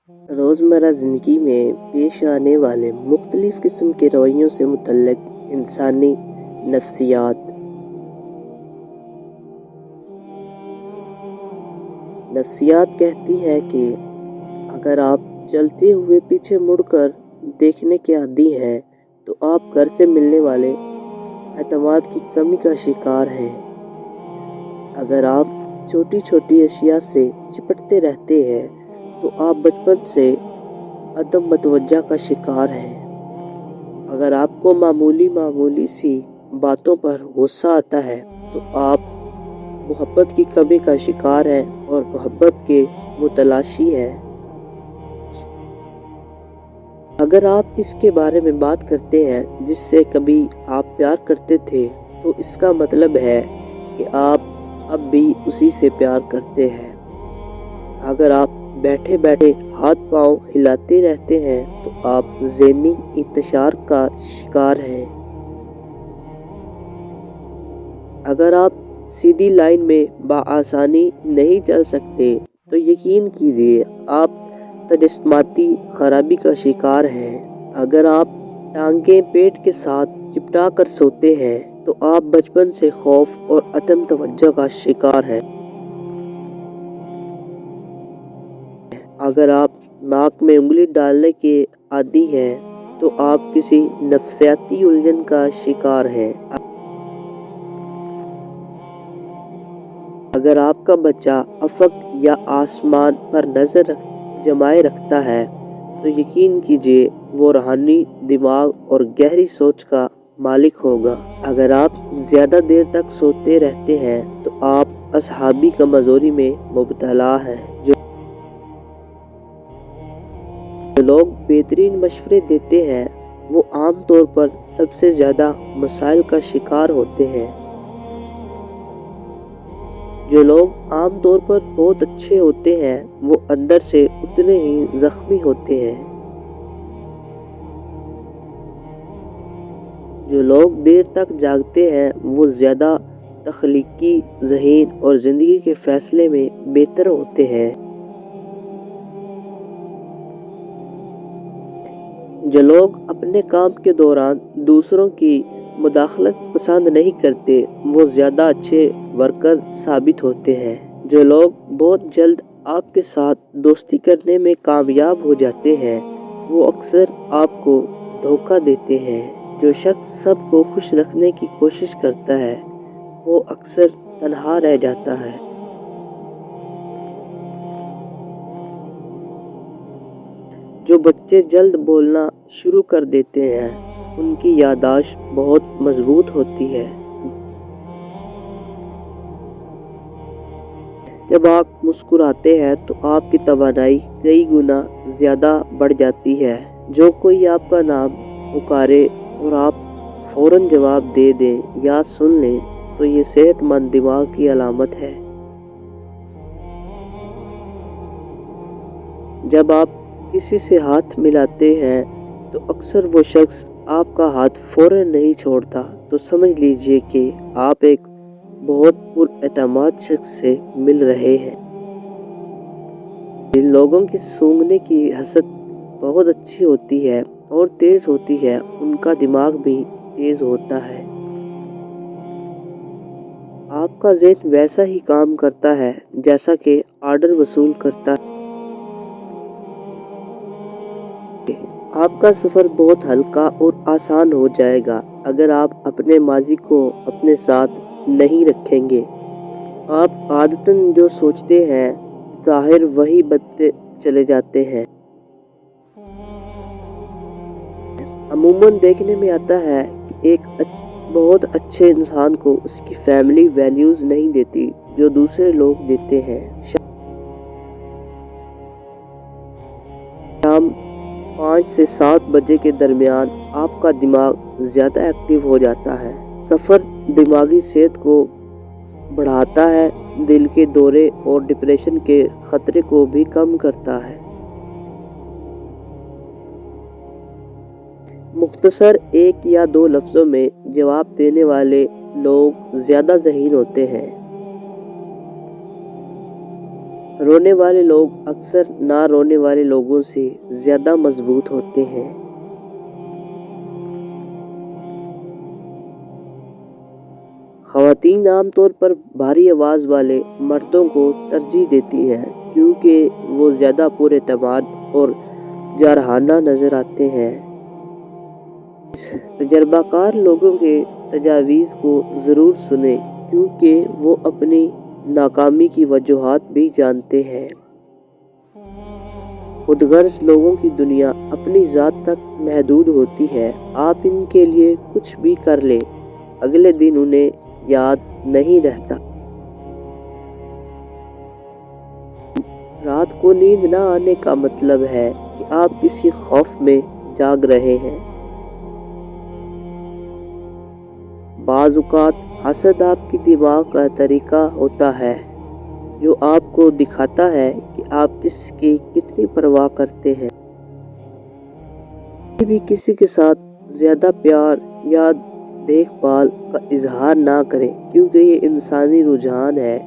روزمرہ زندگی میں پیش آنے والے مختلف قسم کے رویوں سے متعلق انسانی نفسیات کہتی ہے کہ اگر آپ چلتے ہوئے پیچھے مڑ کر دیکھنے کے عادی ہیں تو آپ گھر سے ملنے والے اعتماد کی کمی کا شکار ہیں۔ اگر آپ چھوٹی چھوٹی اشیاء سے چپٹتے رہتے ہیں تو آپ بچپن سے عدم متوجہ کا شکار ہیں۔ اگر آپ کو معمولی سی باتوں پر غصہ آتا ہے تو آپ محبت کی کمی کا شکار ہیں اور محبت کے متلاشی ہیں۔ اگر آپ اس کے بارے میں بات کرتے ہیں جس سے کبھی آپ پیار کرتے تھے تو اس کا مطلب ہے کہ آپ اب بھی اسی سے پیار کرتے ہیں۔ اگر آپ بیٹھے بیٹھے ہاتھ پاؤں ہلاتے رہتے ہیں تو آپ ذہنی انتشار کا شکار ہیں۔ اگر آپ سیدھی لائن میں بآسانی نہیں چل سکتے تو یقین کیجیے آپ تجسماتی خرابی کا شکار ہیں۔ اگر آپ ٹانگیں پیٹ کے ساتھ چپٹا کر سوتے ہیں تو آپ بچپن سے خوف اور عدم توجہ کا شکار ہیں۔ اگر آپ ناک میں انگلی ڈالنے کے عادی ہیں تو آپ کسی نفسیاتی الجھن کا شکار ہیں۔ اگر آپ کا بچہ افق یا آسمان پر نظر جمائے رکھتا ہے تو یقین کیجیے وہ روحانی دماغ اور گہری سوچ کا مالک ہوگا۔ اگر آپ زیادہ دیر تک سوتے رہتے ہیں تو آپ اصحابی کمزوری میں مبتلا ہیں۔ جو لوگ بہترین مشورے دیتے ہیں وہ عام طور پر سب سے زیادہ مسائل کا شکار ہوتے ہیں۔ جو لوگ عام طور پر بہت اچھے ہوتے ہیں وہ اندر سے اتنے ہی زخمی ہوتے ہیں۔ جو لوگ دیر تک جاگتے ہیں وہ زیادہ تخلیقی، ذہین اور زندگی کے فیصلے میں بہتر ہوتے ہیں۔ جو لوگ اپنے کام کے دوران دوسروں کی مداخلت پسند نہیں کرتے وہ زیادہ اچھے ورکر ثابت ہوتے ہیں۔ جو لوگ بہت جلد آپ کے ساتھ دوستی کرنے میں کامیاب ہو جاتے ہیں وہ اکثر آپ کو دھوکہ دیتے ہیں۔ جو شخص سب کو خوش رکھنے کی کوشش کرتا ہے وہ اکثر تنہا رہ جاتا ہے۔ جو بچے جلد بولنا شروع کر دیتے ہیں ان کی یادداشت بہت مضبوط ہوتی ہے۔ جب آپ مسکراتے ہیں تو آپ کی توانائی کئی گنا زیادہ بڑھ جاتی ہے۔ جو کوئی آپ کا نام پکارے اور آپ فوراً جواب دے دیں یا سن لیں تو یہ صحت مند دماغ کی علامت ہے۔ جب آپ کسی سے ہاتھ ملاتے ہیں تو اکثر وہ شخص آپ کا ہاتھ فوراً نہیں چھوڑتا تو سمجھ لیجیے کہ آپ ایک بہت پر اعتماد شخص سے مل رہے ہیں۔ جن لوگوں کی سونگھنے کی حست بہت اچھی ہوتی ہے اور تیز ہوتی ہے ان کا دماغ بھی تیز ہوتا ہے۔ آپ کا ذہن ویسا ہی کام کرتا ہے جیسا کہ آرڈر وصول کرتا ہے۔ آپ کا سفر بہت ہلکا اور آسان ہو جائے گا اگر آپ اپنے ماضی کو اپنے ساتھ نہیں رکھیں گے۔ آپ عادتاً جو سوچتے ہیں ظاہر وہی بنتے چلے جاتے ہیں۔ عموماً دیکھنے میں آتا ہے کہ ایک بہت اچھے انسان کو اس کی فیملی ویلیوز نہیں دیتی جو دوسرے لوگ دیتے ہیں۔ شام 5 سے 7 بجے کے درمیان آپ کا دماغ زیادہ ایکٹیو ہو جاتا ہے۔ سفر دماغی صحت کو بڑھاتا ہے، دل کے دورے اور ڈپریشن کے خطرے کو بھی کم کرتا ہے۔ مختصر 1 یا 2 لفظوں میں جواب دینے والے لوگ زیادہ ذہین ہوتے ہیں۔ رونے والے لوگ اکثر نہ رونے والے لوگوں سے زیادہ مضبوط ہوتے ہیں۔ خواتین عام طور پر بھاری آواز والے مردوں کو ترجیح دیتی ہیں کیونکہ وہ زیادہ پر اعتماد اور جارحانہ نظر آتے ہیں۔ تجربہ کار لوگوں کے تجاویز کو ضرور سنیں کیونکہ وہ اپنی ناکامی کی وجوہات بھی جانتے ہیں۔ خود غرض لوگوں کی دنیا اپنی ذات تک محدود ہوتی ہے۔ آپ ان کے لیے کچھ بھی کر لیں، اگلے دن انہیں یاد نہیں رہتا۔ رات کو نیند نہ آنے کا مطلب ہے کہ آپ کسی خوف میں جاگ رہے ہیں۔ بعض اوقات حسد آپ کی دماغ کا طریقہ ہوتا ہے جو آپ کو دکھاتا ہے کہ آپ کس کی کتنی پرواہ کرتے ہیں۔ کبھی بھی کسی کے ساتھ زیادہ پیار یا دیکھ بھال کا اظہار نہ کریں کیونکہ یہ انسانی رجحان ہے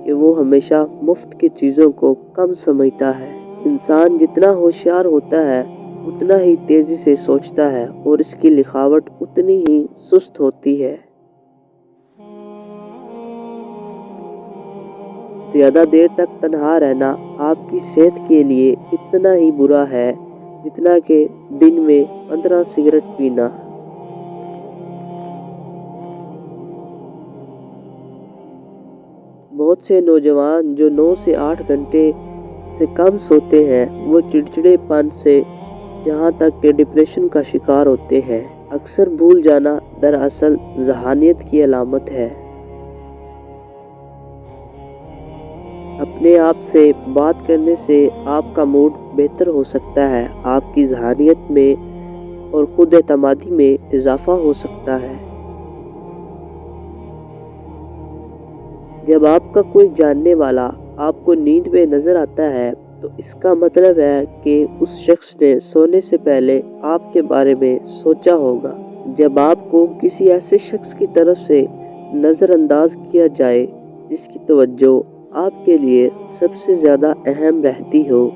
کہ وہ ہمیشہ مفت کی چیزوں کو کم سمجھتا ہے۔ انسان جتنا ہوشیار ہوتا ہے اتنا ہی تیزی سے سوچتا ہے اور اس کی لکھاوٹ اتنی ہی سست ہوتی ہے۔ زیادہ دیر تک تنہا رہنا آپ کی صحت کے لیے اتنا ہی برا ہے جتنا کہ دن میں 15 سگریٹ پینا۔ بہت سے نوجوان جو 9 سے 8 گھنٹے سے کم سوتے ہیں وہ چڑچڑے پن سے یہاں تک کہ ڈپریشن کا شکار ہوتے ہیں۔ اکثر بھول جانا دراصل ذہانت کی علامت ہے۔ اپنے آپ سے بات کرنے سے آپ کا موڈ بہتر ہو سکتا ہے، آپ کی ذہانت میں اور خود اعتمادی میں اضافہ ہو سکتا ہے۔ جب آپ کا کوئی جاننے والا آپ کو نیند میں نظر آتا ہے تو اس کا مطلب ہے کہ اس شخص نے سونے سے پہلے آپ کے بارے میں سوچا ہوگا۔ جب آپ کو کسی ایسے شخص کی طرف سے نظر انداز کیا جائے جس کی توجہ آپ کے لیے سب سے زیادہ اہم رہتی ہو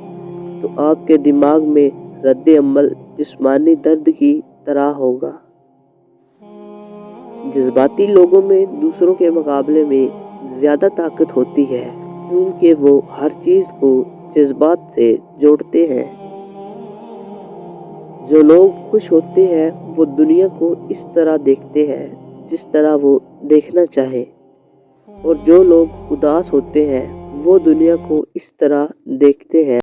تو آپ کے دماغ میں رد عمل جسمانی درد کی طرح ہوگا۔ جذباتی لوگوں میں دوسروں کے مقابلے میں زیادہ طاقت ہوتی ہے کیونکہ وہ ہر چیز کو جذبات سے جوڑتے ہیں۔ جو لوگ خوش ہوتے ہیں وہ دنیا کو اس طرح دیکھتے ہیں جس طرح وہ دیکھنا چاہے، اور جو لوگ اداس ہوتے ہیں وہ دنیا کو اس طرح دیکھتے ہیں